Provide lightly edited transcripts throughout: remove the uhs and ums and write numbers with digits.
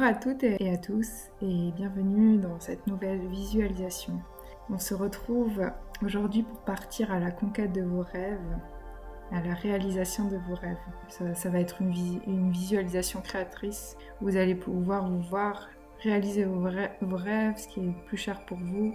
à toutes et à tous et bienvenue dans cette nouvelle visualisation. On se retrouve aujourd'hui pour partir à la conquête de vos rêves, à la réalisation de vos rêves. Ça va être une visualisation créatrice. Vous allez pouvoir vous voir réaliser vos rêves, ce qui est le plus cher pour vous,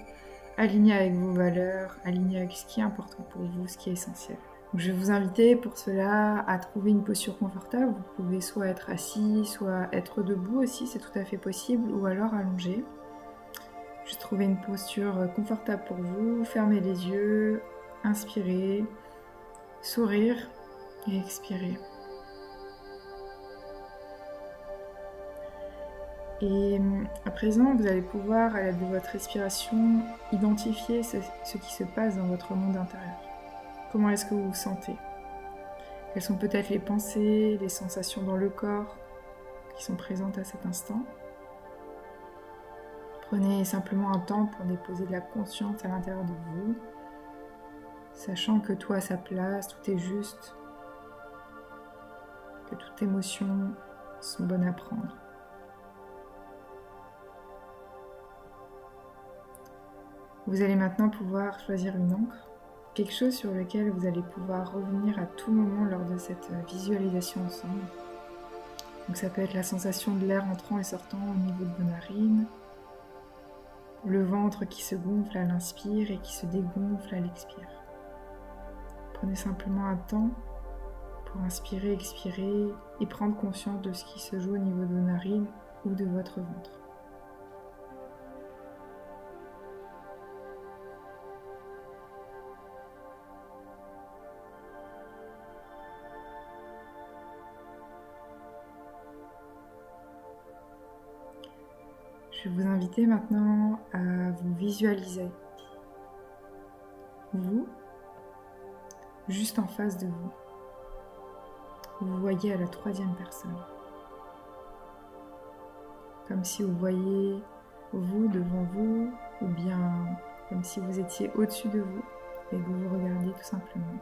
aligné avec vos valeurs, aligné avec ce qui est important pour vous, ce qui est essentiel. Donc, je vais vous inviter pour cela à trouver une posture confortable. Vous pouvez soit être assis, soit être debout aussi, c'est tout à fait possible, ou alors allongé. Juste trouver une posture confortable pour vous, fermez les yeux, inspirez, sourire et expirez. Et à présent, vous allez pouvoir, à l'aide de votre respiration, identifier ce qui se passe dans votre monde intérieur. Comment est-ce que vous vous sentez ? Quelles sont peut-être les pensées, les sensations dans le corps qui sont présentes à cet instant ? Prenez simplement un temps pour déposer de la conscience à l'intérieur de vous, sachant que tout a sa place, tout est juste, que toutes émotions sont bonnes à prendre. Vous allez maintenant pouvoir choisir une encre, quelque chose sur lequel vous allez pouvoir revenir à tout moment lors de cette visualisation ensemble. Donc ça peut être la sensation de l'air entrant et sortant au niveau de vos narines, le ventre qui se gonfle à l'inspire et qui se dégonfle à l'expire. Prenez simplement un temps pour inspirer, expirer et prendre conscience de ce qui se joue au niveau de vos narines ou de votre ventre. Je vais vous inviter maintenant à vous visualiser. Vous, juste en face de vous. Vous voyez à la troisième personne. Comme si vous voyiez vous devant vous, ou bien comme si vous étiez au-dessus de vous et que vous vous regardiez tout simplement.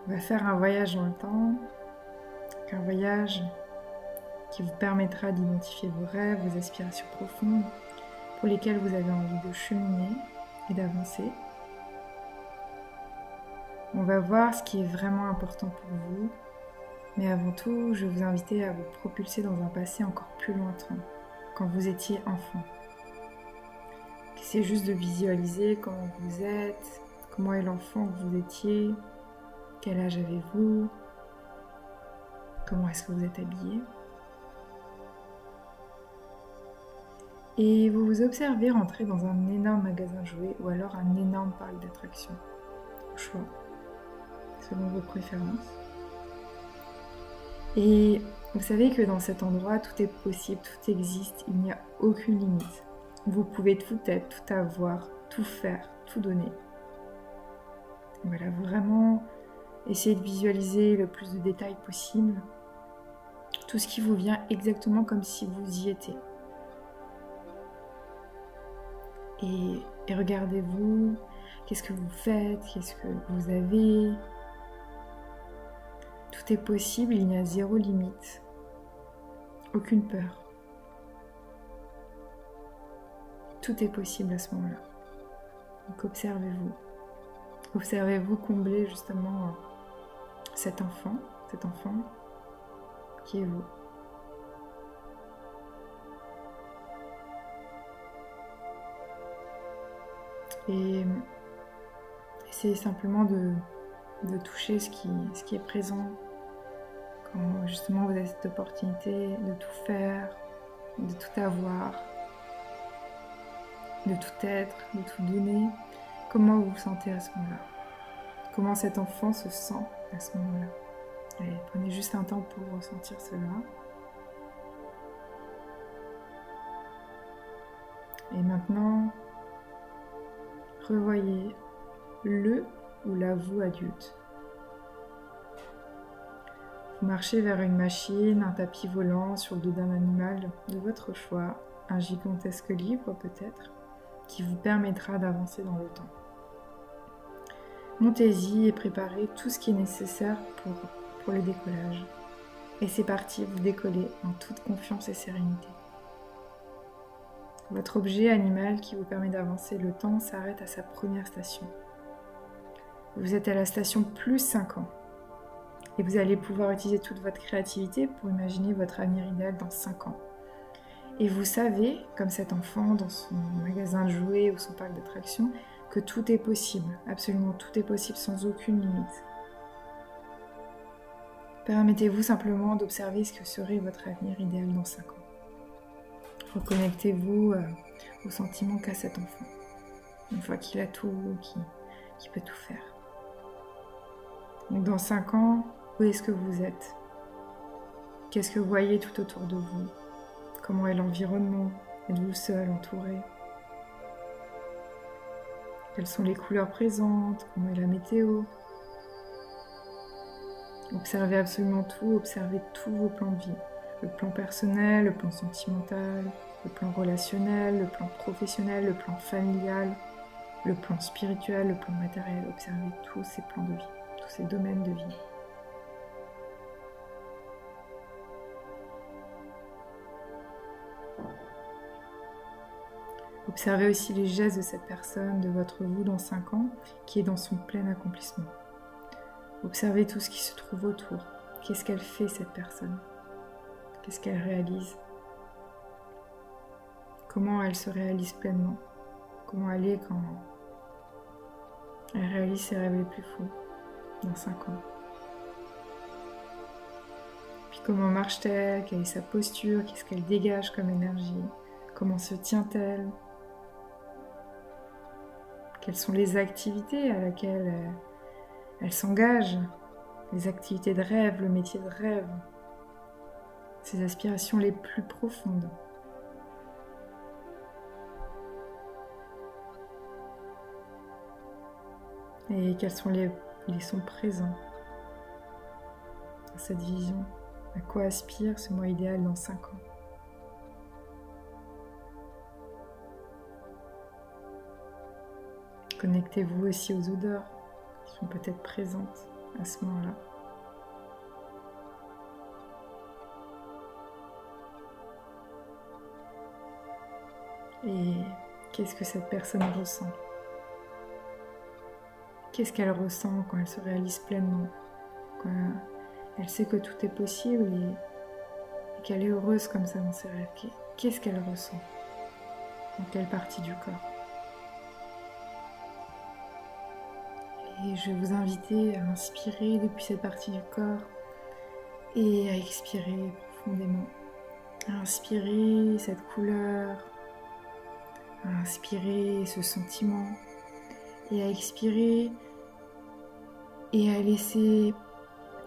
On va faire un voyage dans le temps, un voyage qui vous permettra d'identifier vos rêves, vos aspirations profondes pour lesquelles vous avez envie de cheminer et d'avancer. On va voir ce qui est vraiment important pour vous, mais avant tout, je vais vous inviter à vous propulser dans un passé encore plus lointain, quand vous étiez enfant. Essayez juste de visualiser comment vous êtes, comment est l'enfant que vous étiez, quel âge avez-vous, comment est-ce que vous êtes habillé. Et vous vous observez rentrer dans un énorme magasin de jouets ou alors un énorme parc d'attractions, au choix, selon vos préférences. Et vous savez que dans cet endroit, tout est possible, tout existe, il n'y a aucune limite. Vous pouvez tout être, tout avoir, tout faire, tout donner. Voilà, vraiment, essayez de visualiser le plus de détails possible, tout ce qui vous vient exactement comme si vous y étiez. Et regardez-vous, qu'est-ce que vous faites, qu'est-ce que vous avez. Tout est possible, il n'y a zéro limite, aucune peur. Tout est possible à ce moment-là. Donc observez-vous. Observez-vous combler justement cet enfant qui est vous. Et essayez simplement de toucher ce qui est présent quand justement vous avez cette opportunité de tout faire, de tout avoir, de tout être, de tout donner. Comment vous vous sentez à ce moment-là ? Comment cet enfant se sent à ce moment-là ? Allez, prenez juste un temps pour ressentir cela. Et maintenant, revoyez le ou la vous adulte. Vous marchez vers une machine, un tapis volant sur le dos d'un animal de votre choix, un gigantesque livre peut-être, qui vous permettra d'avancer dans le temps. Montez-y et préparez tout ce qui est nécessaire pour le décollage. Et c'est parti, vous décollez en toute confiance et sérénité. Votre objet animal qui vous permet d'avancer le temps s'arrête à sa première station. Vous êtes à la station plus 5 ans. Et vous allez pouvoir utiliser toute votre créativité pour imaginer votre avenir idéal dans 5 ans. Et vous savez, comme cet enfant dans son magasin de jouets ou son parc d'attractions, que tout est possible, absolument tout est possible sans aucune limite. Permettez-vous simplement d'observer ce que serait votre avenir idéal dans 5 ans. Reconnectez-vous au sentiment qu'a cet enfant, une fois qu'il a tout, qu'il peut tout faire. Donc dans 5 ans, où est-ce que vous êtes? Qu'est-ce que vous voyez tout autour de vous? Comment est l'environnement? Êtes-vous seul, entouré? Quelles sont les couleurs présentes? Comment est la météo? Observez absolument tout, observez tous vos plans de vie. Le plan personnel, le plan sentimental, le plan relationnel, le plan professionnel, le plan familial, le plan spirituel, le plan matériel. Observez tous ces plans de vie, tous ces domaines de vie. Observez aussi les gestes de cette personne, de votre vous dans 5 ans, qui est dans son plein accomplissement. Observez tout ce qui se trouve autour. Qu'est-ce qu'elle fait, cette personne? Qu'est-ce qu'elle réalise? Comment elle se réalise pleinement? Comment elle est quand elle réalise ses rêves les plus fous dans 5 ans? Puis comment marche-t-elle? Quelle est sa posture? Qu'est-ce qu'elle dégage comme énergie? Comment se tient-elle? Quelles sont les activités à laquelle elle s'engage? Les activités de rêve, le métier de rêve, ses aspirations les plus profondes. Et quels sont les sons présents dans cette vision? À quoi aspire ce moi idéal dans 5 ans? Connectez-vous aussi aux odeurs qui sont peut-être présentes à ce moment-là. Et qu'est-ce que cette personne ressent? Qu'est-ce qu'elle ressent quand elle se réalise pleinement? Quand elle sait que tout est possible et qu'elle est heureuse comme ça dans ses rêves. Qu'est-ce qu'elle ressent? Dans quelle partie du corps? Et je vais vous inviter à inspirer depuis cette partie du corps et à expirer profondément. À inspirer cette couleur, à inspirer ce sentiment et à expirer et à laisser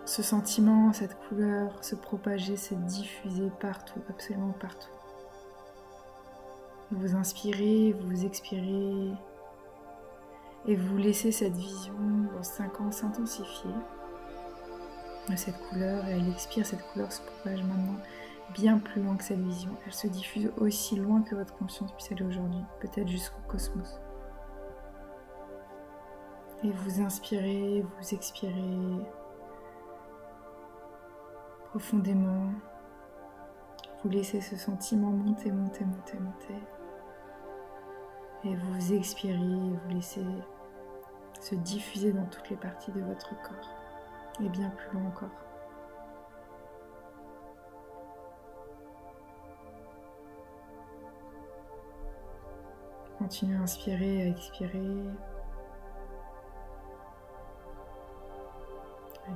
ce sentiment, cette couleur se propager, se diffuser partout, absolument partout. Vous inspirez, vous expirez et vous laissez cette vision dans 5 ans s'intensifier de cette couleur et elle expire, cette couleur se propage maintenant bien plus loin que cette vision. Elle se diffuse aussi loin que votre conscience puisse aller aujourd'hui, peut-être jusqu'au cosmos. Et vous inspirez, vous expirez profondément. Vous laissez ce sentiment monter, monter, monter, monter. Et vous expirez, vous laissez se diffuser dans toutes les parties de votre corps. Et bien plus loin encore. Continuez à inspirer, à expirer.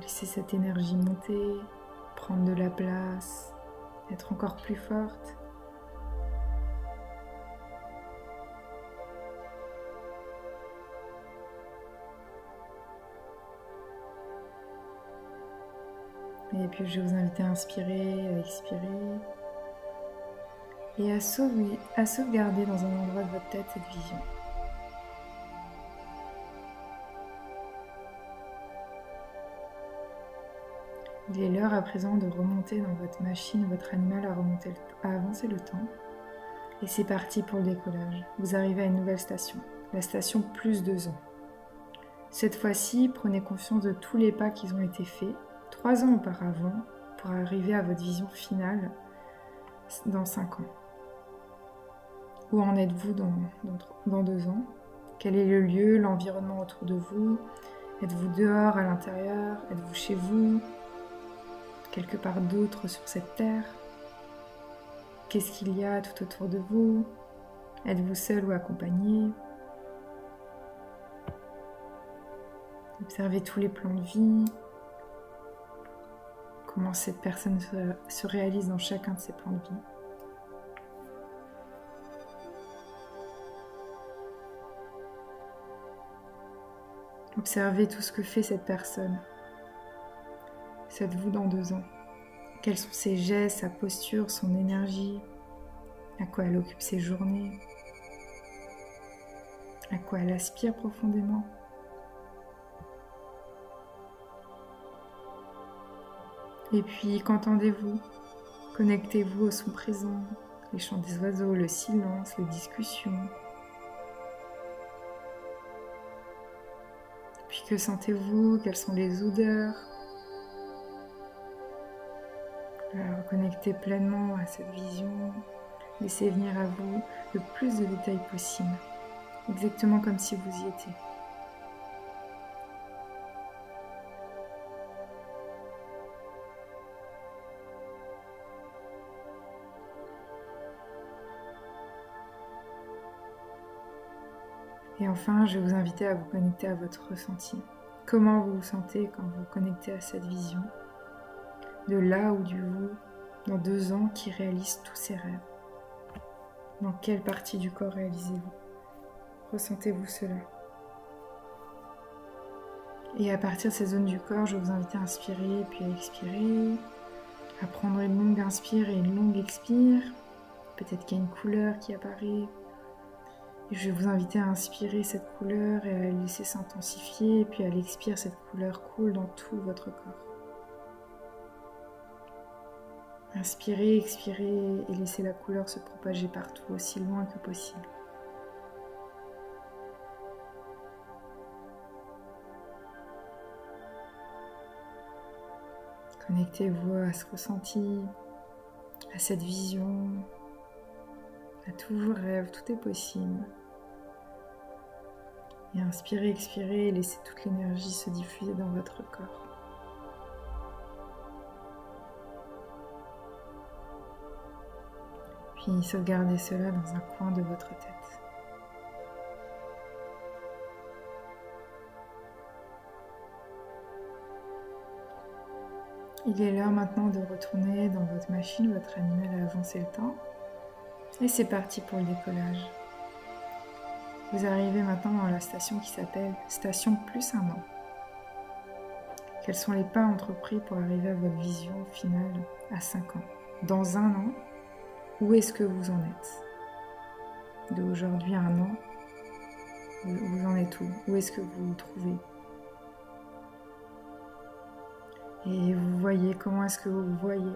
Laissez cette énergie monter, prendre de la place, être encore plus forte. Et puis je vais vous inviter à inspirer, à expirer et à sauvegarder dans un endroit de votre tête cette vision. Il est l'heure à présent de remonter dans votre machine, votre animal à avancer le temps. Et c'est parti pour le décollage. Vous arrivez à une nouvelle station, la station plus 2 ans. Cette fois-ci, prenez conscience de tous les pas qui ont été faits 3 ans auparavant pour arriver à votre vision finale dans 5 ans. Où en êtes-vous dans 2 ans? Quel est le lieu, l'environnement autour de vous? Êtes-vous dehors, à l'intérieur? Êtes-vous chez vous? Quelque part d'autre sur cette terre? Qu'est-ce qu'il y a tout autour de vous? Êtes-vous seul ou accompagné? Observez tous les plans de vie. Comment cette personne se réalise dans chacun de ces plans de vie. Observez tout ce que fait cette personne. Êtes-vous dans 2 ans? Quels sont ses gestes, sa posture, son énergie? À quoi elle occupe ses journées? À quoi elle aspire profondément? Et puis, qu'entendez-vous? Connectez-vous au son présent, les chants des oiseaux, le silence, les discussions. Puis que sentez-vous? Quelles sont les odeurs? Alors, connectez pleinement à cette vision. Laissez venir à vous le plus de détails possible, exactement comme si vous y étiez. Et enfin, je vais vous inviter à vous connecter à votre ressenti. Comment vous vous sentez quand vous vous connectez à cette vision de là ou du vous dans 2 ans qui réalise tous ses rêves? Dans quelle partie du corps réalisez-vous? Ressentez-vous cela? Et à partir de ces zones du corps, je vais vous inviter à inspirer puis à expirer, à prendre une longue inspire et une longue expire. Peut-être qu'il y a une couleur qui apparaît. Et je vais vous inviter à inspirer cette couleur et à la laisser s'intensifier. Et puis à l'expire, cette couleur coule dans tout votre corps. Inspirez, expirez et laissez la couleur se propager partout aussi loin que possible. Connectez-vous à ce ressenti, à cette vision, à tous vos rêves, tout est possible. Et inspirez, expirez et laissez toute l'énergie se diffuser dans votre corps. Puis sauvegardez cela dans un coin de votre tête. Il est l'heure maintenant de retourner dans votre machine, votre animal a avancé le temps. Et c'est parti pour le décollage. Vous arrivez maintenant dans la station qui s'appelle Station plus 1 an. Quels sont les pas entrepris pour arriver à votre vision finale à 5 ans? Dans 1 an, où est-ce que vous en êtes? D'aujourd'hui à 1 an, vous en êtes où? Où est-ce que vous vous trouvez? Et vous voyez, comment est-ce que vous vous voyez?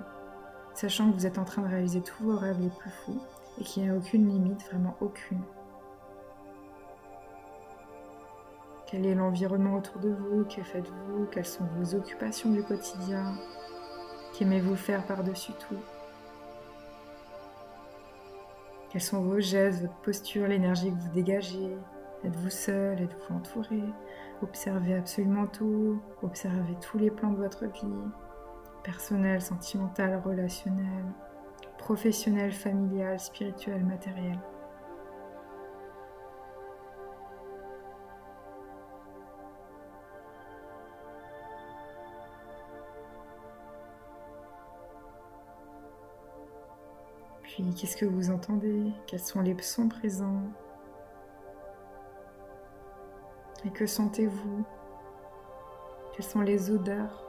Sachant que vous êtes en train de réaliser tous vos rêves les plus fous et qu'il n'y a aucune limite, vraiment aucune. Quel est l'environnement autour de vous? Que faites-vous? Quelles sont vos occupations du quotidien? Qu'aimez-vous faire par-dessus tout? Quels sont vos gestes, votre posture, l'énergie que vous dégagez? Êtes-vous seul? Êtes-vous entouré? Observez absolument tout. Observez tous les plans de votre vie. Personnel, sentimental, relationnel, professionnel, familial, spirituel, matériel. Puis, qu'est-ce que vous entendez? Quels sont les sons présents? Et que sentez-vous? Quelles sont les odeurs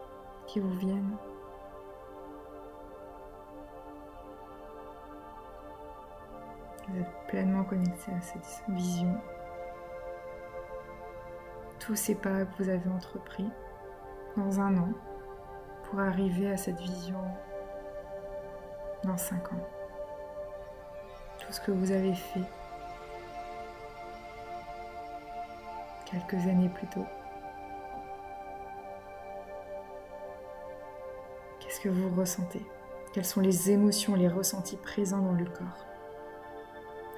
qui vous viennent? Vous êtes pleinement connecté à cette vision. Tous ces pas que vous avez entrepris dans 1 an pour arriver à cette vision dans 5 ans. Tout ce que vous avez fait quelques années plus tôt. Qu'est-ce que vous ressentez? Quelles sont les émotions, les ressentis présents dans le corps?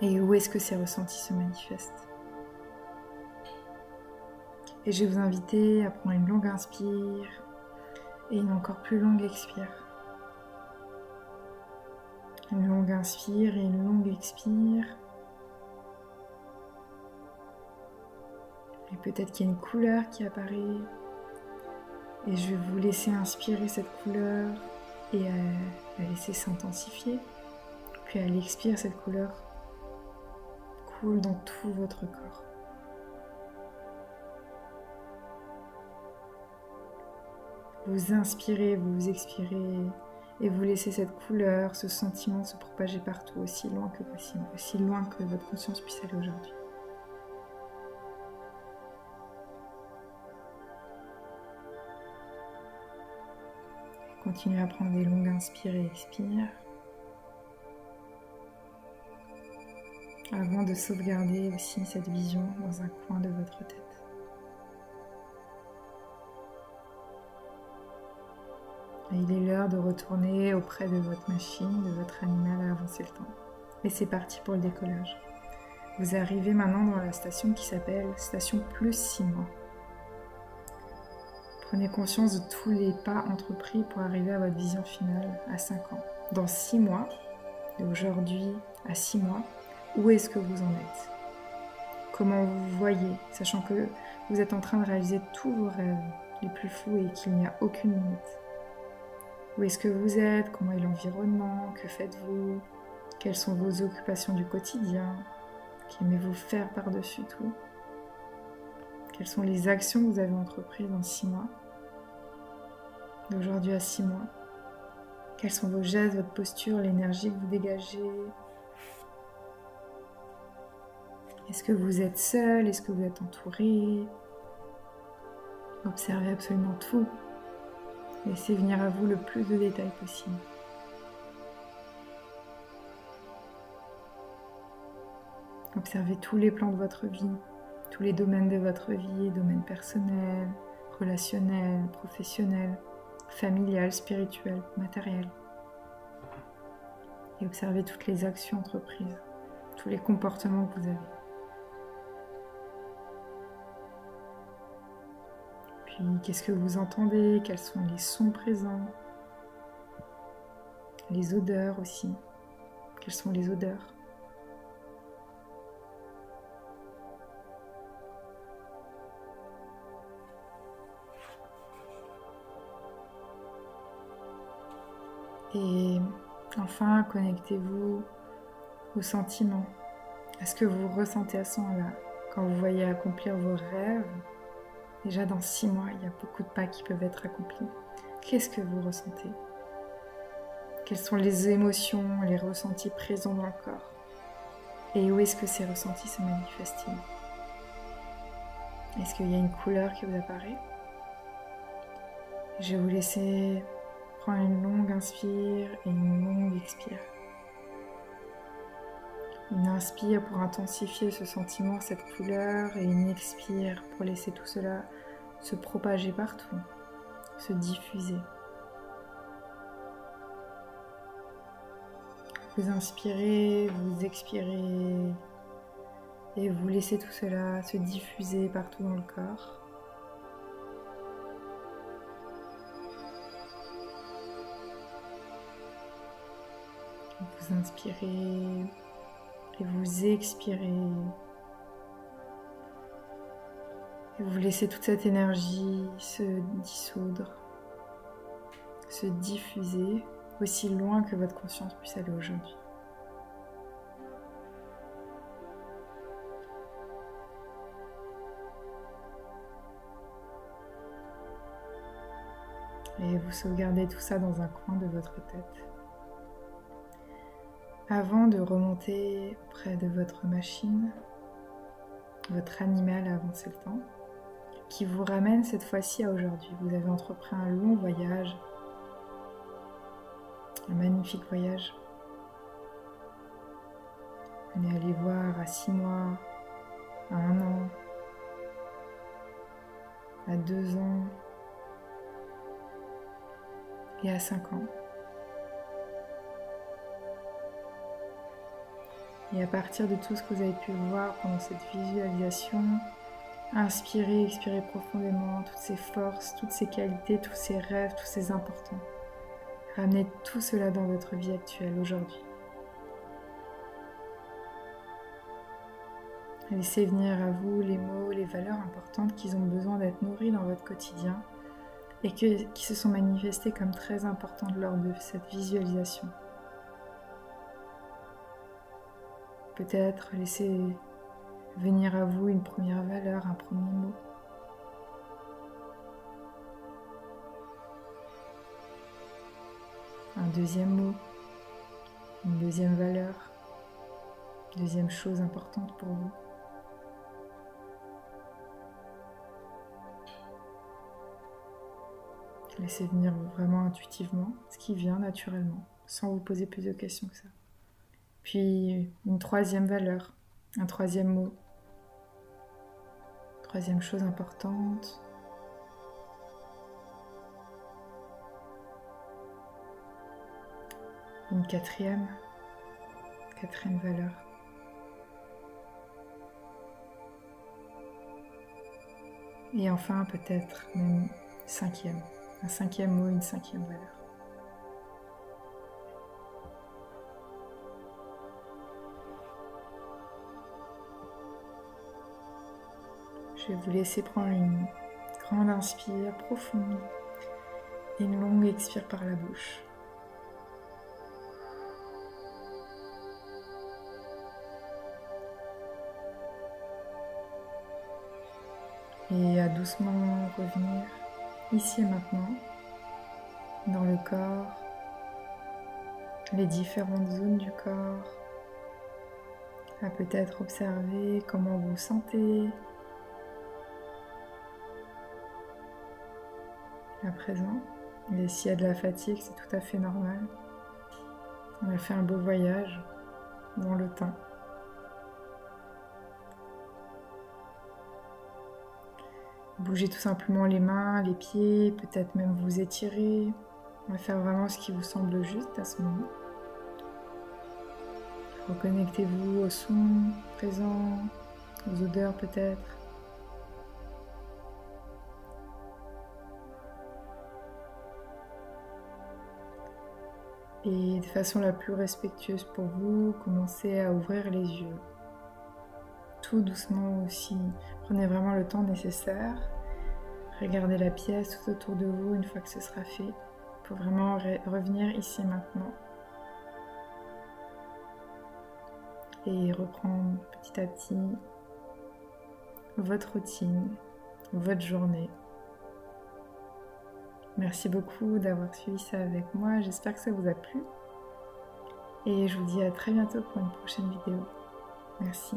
Et où est-ce que ces ressentis se manifestent? Et je vais vous inviter à prendre une longue inspire et une encore plus longue expire. Une longue inspire et une longue expire. Et peut-être qu'il y a une couleur qui apparaît. Et je vais vous laisser inspirer cette couleur et la laisser s'intensifier. Puis à l'expire, cette couleur coule dans tout votre corps. Vous inspirez, vous expirez et vous laissez cette couleur, ce sentiment se propager partout aussi loin que possible, aussi loin que votre conscience puisse aller aujourd'hui. Continuez à prendre des longues inspires et expires avant de sauvegarder aussi cette vision dans un coin de votre tête. Et il est l'heure de retourner auprès de votre machine, de votre animal à avancer le temps. Et c'est parti pour le décollage. Vous arrivez maintenant dans la station qui s'appelle station plus 6 mois. Prenez conscience de tous les pas entrepris pour arriver à votre vision finale à 5 ans. Dans 6 mois, d'aujourd'hui à 6 mois, où est-ce que vous en êtes? Comment vous vous voyez, sachant que vous êtes en train de réaliser tous vos rêves les plus fous et qu'il n'y a aucune limite. Où est-ce que vous êtes? Comment est l'environnement? Que faites-vous? Quelles sont vos occupations du quotidien? Qu'aimez-vous faire par-dessus tout? Quelles sont les actions que vous avez entreprises dans 6 mois? D'aujourd'hui à 6 mois? Quels sont vos gestes, votre posture, l'énergie que vous dégagez? Est-ce que vous êtes seul? Est-ce que vous êtes entouré? Observez absolument tout. Laissez venir à vous le plus de détails possible. Observez tous les plans de votre vie, tous les domaines de votre vie, domaines personnels, relationnels, professionnels, familial, spirituel, matériel. Et observez toutes les actions entreprises, tous les comportements que vous avez. Puis, qu'est-ce que vous entendez? Quels sont les sons présents? Les odeurs aussi. Quelles sont les odeurs? Et enfin, connectez-vous aux sentiments, à ce que vous ressentez à ce moment-là, quand vous voyez accomplir vos rêves. Déjà dans 6 mois, il y a beaucoup de pas qui peuvent être accomplis. Qu'est-ce que vous ressentez? Quelles sont les émotions, les ressentis présents dans le corps? Et où est-ce que ces ressentis se manifestent-ils? Est-ce qu'il y a une couleur qui vous apparaît? Je vais vous laisser prendre une longue inspire et une longue expire. Une inspire pour intensifier ce sentiment, cette couleur, et une expire pour laisser tout cela se propager partout, se diffuser. Vous inspirez, vous expirez, et vous laissez tout cela se diffuser partout dans le corps. Vous inspirez et vous expirez. Et vous laissez toute cette énergie se dissoudre, se diffuser aussi loin que votre conscience puisse aller aujourd'hui. Et vous sauvegardez tout ça dans un coin de votre tête. Avant de remonter auprès de votre machine, votre animal à avancer le temps, qui vous ramène cette fois-ci à aujourd'hui. Vous avez entrepris un long voyage, un magnifique voyage. On est allé voir à 6 mois, à 1 an, à 2 ans. et à 5 ans. Et à partir de tout ce que vous avez pu voir pendant cette visualisation, inspirez, expirez profondément toutes ces forces, toutes ces qualités, tous ces rêves, tous ces importants. Ramenez tout cela dans votre vie actuelle aujourd'hui. Laissez venir à vous les mots, les valeurs importantes qui ont besoin d'être nourries dans votre quotidien et qui se sont manifestées comme très importantes lors de cette visualisation. Peut-être laissez venir à vous une première valeur, un premier mot. Un deuxième mot, une deuxième valeur, une deuxième chose importante pour vous. Laissez venir vraiment intuitivement ce qui vient naturellement, sans vous poser plus de questions que ça. Puis une troisième valeur, un troisième mot, troisième chose importante. Une quatrième valeur. Et enfin peut-être même un cinquième mot, une cinquième valeur. Je vais vous laisser prendre une grande inspire profonde et une longue expire par la bouche. Et à doucement revenir ici et maintenant, dans le corps, les différentes zones du corps, à peut-être observer comment vous vous sentez à présent. Et s'il y a de la fatigue, c'est tout à fait normal. On a fait un beau voyage dans le temps. Bougez tout simplement les mains, les pieds, peut-être même vous étirer. On va faire vraiment ce qui vous semble juste à ce moment. Reconnectez-vous aux sons présents, aux odeurs peut-être. Et de façon la plus respectueuse pour vous, commencez à ouvrir les yeux. Tout doucement aussi. Prenez vraiment le temps nécessaire. Regardez la pièce tout autour de vous une fois que ce sera fait. Il faut vraiment revenir ici et maintenant. Et reprendre petit à petit votre routine, votre journée. Merci beaucoup d'avoir suivi ça avec moi. J'espère que ça vous a plu. Et je vous dis à très bientôt pour une prochaine vidéo. Merci.